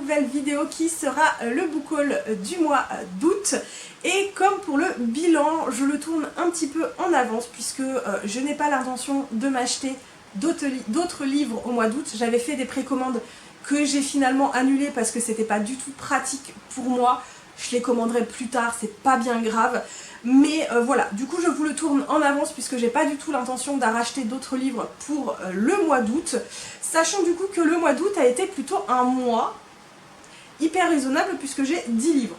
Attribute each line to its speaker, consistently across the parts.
Speaker 1: nouvelle vidéo qui sera le book haul du mois d'août. Et comme pour le bilan, je le tourne un petit peu en avance puisque je n'ai pas l'intention de m'acheter d'autres livres au mois d'août. J'avais fait des précommandes que j'ai finalement annulées parce que c'était pas du tout pratique pour moi. Je les commanderai plus tard, c'est pas bien grave. Mais voilà, du coup je vous le tourne en avance puisque j'ai pas du tout l'intention d'arracher d'autres livres pour le mois d'août. Sachant du coup que le mois d'août a été plutôt un mois hyper raisonnable puisque j'ai 10 livres.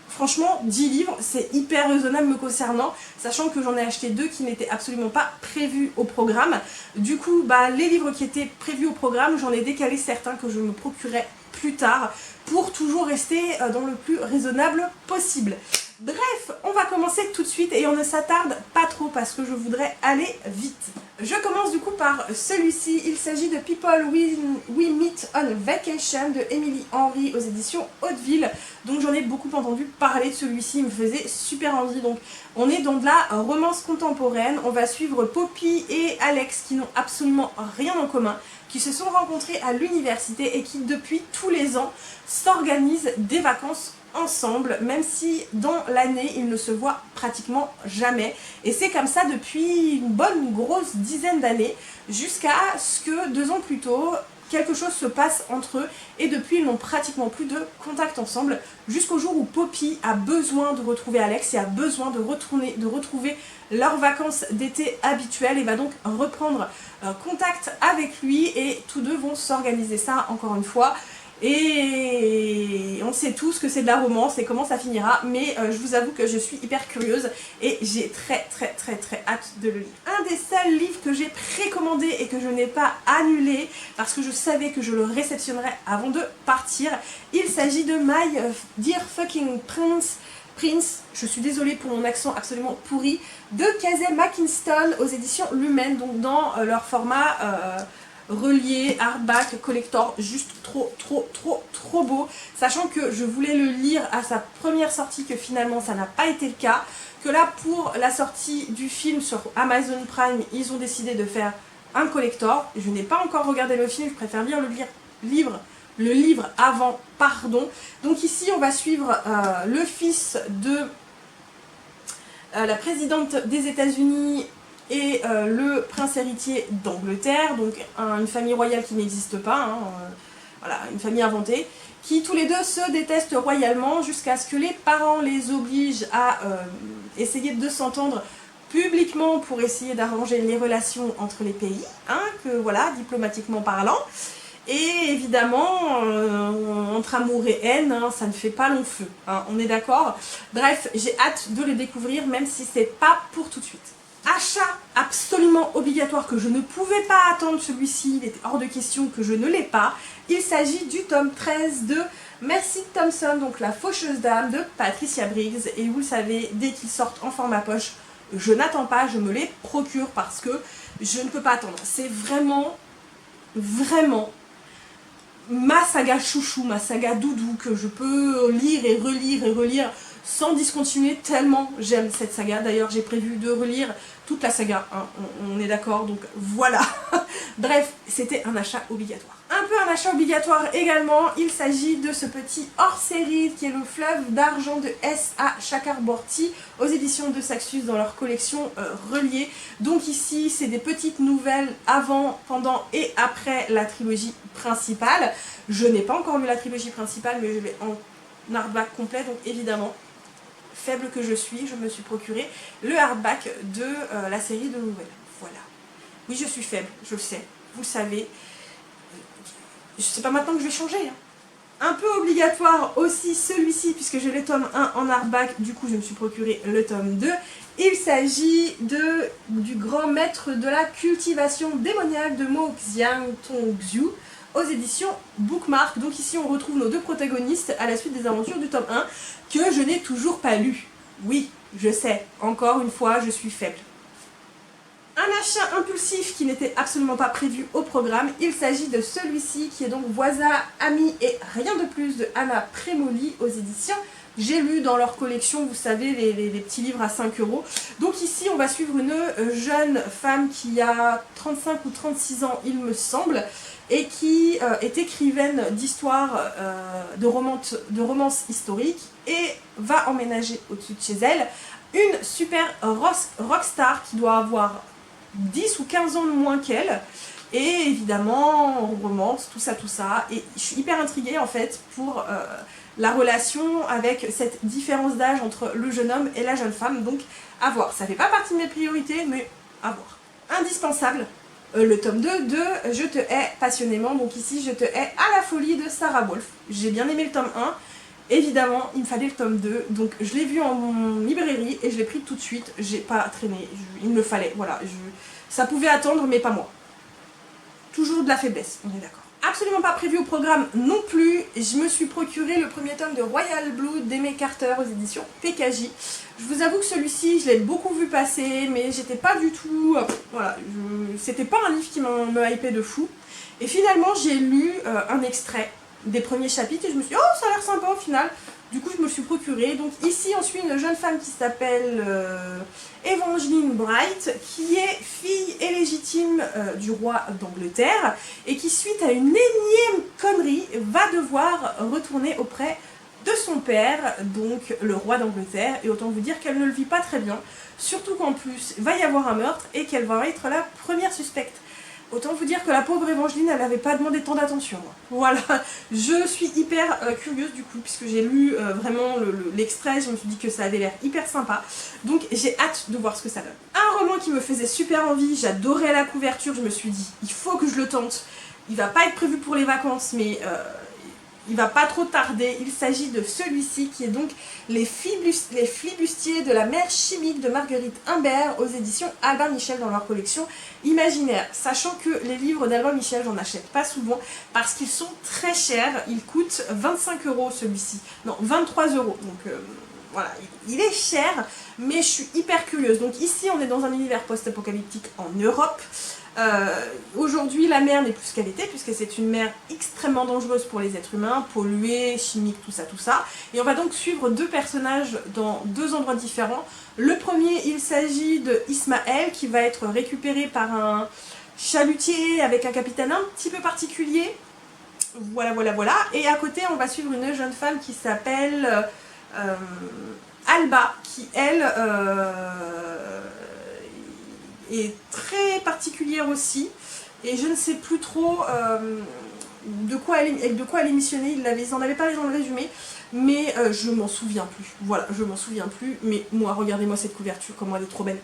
Speaker 1: Franchement, 10 livres, c'est hyper raisonnable me concernant, sachant que j'en ai acheté 2 qui n'étaient absolument pas prévus au programme. Du coup, les livres qui étaient prévus au programme, j'en ai décalé certains que je me procurerai plus tard pour toujours rester dans le plus raisonnable possible. Bref, on va commencer tout de suite et on ne s'attarde pas trop parce que je voudrais aller vite. Je commence du coup par celui-ci, il s'agit de People We Meet on Vacation de Emily Henry aux éditions Hauteville. Donc j'en ai beaucoup entendu parler de celui-ci, il me faisait super envie. Donc on est dans de la romance contemporaine, on va suivre Poppy et Alex qui n'ont absolument rien en commun, qui se sont rencontrés à l'université et qui depuis tous les ans s'organisent des vacances ensemble, même si dans l'année ils ne se voient pratiquement jamais, et c'est comme ça depuis une bonne grosse dizaine d'années jusqu'à ce que 2 ans plus tôt quelque chose se passe entre eux et depuis ils n'ont pratiquement plus de contact ensemble jusqu'au jour où Poppy a besoin de retrouver Alex et a besoin de retrouver leurs vacances d'été habituelles et va donc reprendre contact avec lui et tous deux vont s'organiser ça encore une fois. Et on sait tous que c'est de la romance et comment ça finira, mais je vous avoue que je suis hyper curieuse et j'ai très hâte de le lire. Un des seuls livres que j'ai précommandé et que je n'ai pas annulé parce que je savais que je le réceptionnerais avant de partir, il s'agit de My Dear Fucking Prince, je suis désolée pour mon accent absolument pourri, de Casey McKinston aux éditions Lumen, donc dans leur format relié, hardback, collector, juste trop beau, sachant que je voulais le lire à sa première sortie, que finalement ça n'a pas été le cas, que là pour la sortie du film sur Amazon Prime, ils ont décidé de faire un collector. Je n'ai pas encore regardé le film, je préfère lire le livre avant, pardon. Donc ici on va suivre le fils de la présidente des États-Unis et le prince héritier d'Angleterre, donc une famille royale qui n'existe pas, voilà, une famille inventée, qui tous les deux se détestent royalement jusqu'à ce que les parents les obligent à essayer de s'entendre publiquement pour essayer d'arranger les relations entre les pays, que voilà, diplomatiquement parlant. Et évidemment, entre amour et haine, ça ne fait pas long feu, on est d'accord. Bref, j'ai hâte de le découvrir, même si c'est pas pour tout de suite. Achat absolument obligatoire que je ne pouvais pas attendre celui-ci, il était hors de question que je ne l'ai pas. Il s'agit du tome 13 de Mercy Thompson, donc La Faucheuse d'âme de Patricia Briggs. Et vous le savez, dès qu'ils sortent en format poche, je n'attends pas, je me les procure parce que je ne peux pas attendre. C'est vraiment ma saga chouchou, ma saga doudou que je peux lire et relire sans discontinuer tellement j'aime cette saga. D'ailleurs j'ai prévu de relire toute la saga, on est d'accord, donc voilà. Bref, c'était un achat obligatoire. Un peu un achat obligatoire également, il s'agit de ce petit hors-série qui est le fleuve d'argent de S.A. Chakraborty aux éditions de Saxus dans leur collection reliée. Donc ici c'est des petites nouvelles avant, pendant et après la trilogie principale. Je n'ai pas encore lu la trilogie principale mais je l'ai en hardback complet, donc évidemment faible que je suis, je me suis procuré le hardback de la série de nouvelles. Voilà. Oui, je suis faible, je le sais, vous le savez. C'est pas maintenant que je vais changer. Un peu obligatoire aussi celui-ci, puisque j'ai le tome 1 en hardback, du coup je me suis procuré le tome 2. Il s'agit du grand maître de la cultivation démoniaque de Mo Xiang Tongxiu aux éditions Bookmark. Donc ici on retrouve nos 2 protagonistes à la suite des aventures du tome 1 que je n'ai toujours pas lu. Oui, je sais, encore une fois je suis faible. Un achat impulsif qui n'était absolument pas prévu au programme, il s'agit de celui-ci qui est donc Voisins, Amis et Rien de plus de Anna Premoli aux éditions j'ai lu dans leur collection, vous savez, les petits livres à 5 euros. Donc ici, on va suivre une jeune femme qui a 35 ou 36 ans, il me semble, et qui est écrivaine d'histoire, de romance historique, et va emménager au-dessus de chez elle une super rockstar qui doit avoir 10 ou 15 ans de moins qu'elle. Et évidemment, on romance, tout ça. Et je suis hyper intriguée en fait pour la relation avec cette différence d'âge entre le jeune homme et la jeune femme. Donc à voir. Ça fait pas partie de mes priorités, mais à voir. Indispensable, le tome 2 de Je te hais passionnément. Donc ici, Je te hais à la folie de Sarah Wolf. J'ai bien aimé le tome 1. Évidemment, il me fallait le tome 2, donc je l'ai vu en librairie et je l'ai pris tout de suite. J'ai pas traîné, il me le fallait, voilà. Ça pouvait attendre, mais pas moi. Toujours de la faiblesse, on est d'accord. Absolument pas prévu au programme non plus, je me suis procuré le premier tome de Royal Blood d'Aimé Carter aux éditions PKJ. Je vous avoue que celui-ci, je l'ai beaucoup vu passer, mais j'étais pas du tout... voilà, c'était pas un livre qui me hypait de fou. Et finalement, j'ai lu un extrait des premiers chapitres et je me suis dit, oh, ça a l'air sympa au final. Du coup, je me le suis procuré. Donc ici, on suit une jeune femme qui s'appelle Evangeline Bright, qui est fille illégitime du roi d'Angleterre et qui, suite à une énième connerie, va devoir retourner auprès de son père, donc le roi d'Angleterre. Et autant vous dire qu'elle ne le vit pas très bien, surtout qu'en plus, il va y avoir un meurtre et qu'elle va être la première suspecte. Autant vous dire que la pauvre Evangeline, elle n'avait pas demandé tant d'attention. Voilà, je suis hyper curieuse du coup, puisque j'ai lu vraiment l'extrait, je me suis dit que ça avait l'air hyper sympa. Donc j'ai hâte de voir ce que ça donne. Un roman qui me faisait super envie, j'adorais la couverture, je me suis dit, il faut que je le tente. Il va pas être prévu pour les vacances, mais il va pas trop tarder. Il s'agit de celui-ci qui est donc les flibustiers de la mer chimique de Marguerite Imbert aux éditions Albin Michel dans leur collection Imaginaire. Sachant que les livres d'Albin Michel, j'en achète pas souvent parce qu'ils sont très chers. Ils coûtent 25 euros celui-ci. Non, 23 euros. Donc voilà, il est cher, mais je suis hyper curieuse. Donc ici, on est dans un univers post-apocalyptique en Europe. Aujourd'hui, la mer n'est plus ce qu'elle était, puisque c'est une mer extrêmement dangereuse pour les êtres humains, polluée, chimique, tout ça. Et on va donc suivre deux personnages dans deux endroits différents. Le premier, il s'agit de Ismaël, qui va être récupéré par un chalutier avec un capitaine un petit peu particulier. Voilà. Et à côté, on va suivre une jeune femme qui s'appelle Alba, qui, elle... est très particulière aussi, et je ne sais plus trop de quoi elle est missionnée. Ils en avaient parlé dans le résumé, mais je m'en souviens plus. Voilà, je m'en souviens plus, mais moi, regardez-moi cette couverture, comment elle est trop belle.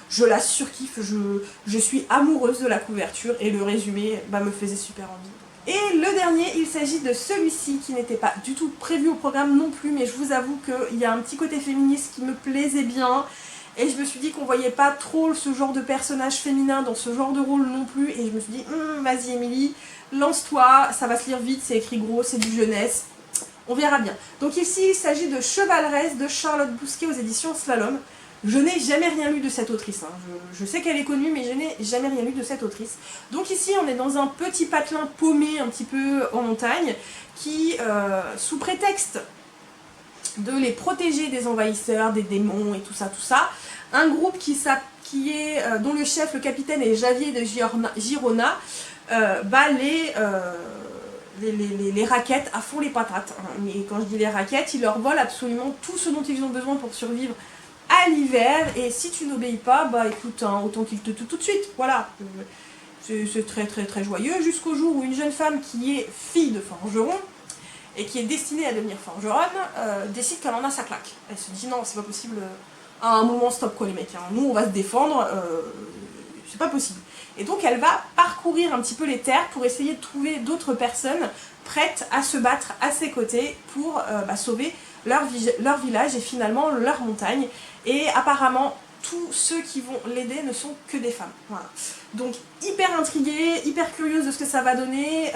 Speaker 1: Je la surkiffe, je suis amoureuse de la couverture, et le résumé me faisait super envie. Et le dernier, il s'agit de celui-ci qui n'était pas du tout prévu au programme non plus, mais je vous avoue qu'il y a un petit côté féministe qui me plaisait bien. Et je me suis dit qu'on voyait pas trop ce genre de personnage féminin dans ce genre de rôle non plus. Et je me suis dit, vas-y Émilie, lance-toi, ça va se lire vite, c'est écrit gros, c'est du jeunesse. On verra bien. Donc ici, il s'agit de Chevaleresse de Charlotte Bousquet aux éditions Slalom. Je n'ai jamais rien lu de cette autrice. Je sais qu'elle est connue, mais je n'ai jamais rien lu de cette autrice. Donc ici, on est dans un petit patelin paumé un petit peu en montagne qui, sous prétexte de les protéger des envahisseurs, des démons et tout ça, un groupe dont le chef, le capitaine est Javier de Girona, les raquettes à fond les patates. Mais quand je dis les raquettes, ils leur volent absolument tout ce dont ils ont besoin pour survivre à l'hiver, et si tu n'obéis pas, écoute, autant qu'ils te tuent tout de suite. Voilà, c'est très joyeux, jusqu'au jour où une jeune femme qui est fille de forgeron, et qui est destinée à devenir forgeronne, décide qu'elle en a sa claque. Elle se dit non, c'est pas possible, à un moment stop quoi les mecs, nous on va se défendre, c'est pas possible. Et donc elle va parcourir un petit peu les terres pour essayer de trouver d'autres personnes prêtes à se battre à ses côtés pour sauver leur village et finalement leur montagne. Et apparemment, tous ceux qui vont l'aider ne sont que des femmes. Voilà. Donc hyper intriguée, hyper curieuse de ce que ça va donner.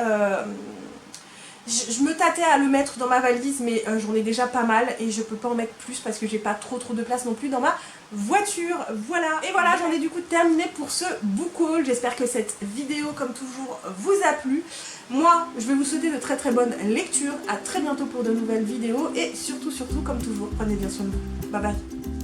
Speaker 1: je me tâtais à le mettre dans ma valise, mais j'en ai déjà pas mal et je peux pas en mettre plus parce que j'ai pas trop de place non plus dans ma voiture. Voilà, et voilà, j'en ai du coup terminé pour ce book haul. J'espère que cette vidéo, comme toujours, vous a plu. Moi, je vais vous souhaiter de très bonnes lectures. À très bientôt pour de nouvelles vidéos et surtout, comme toujours, prenez bien soin de vous. Bye bye.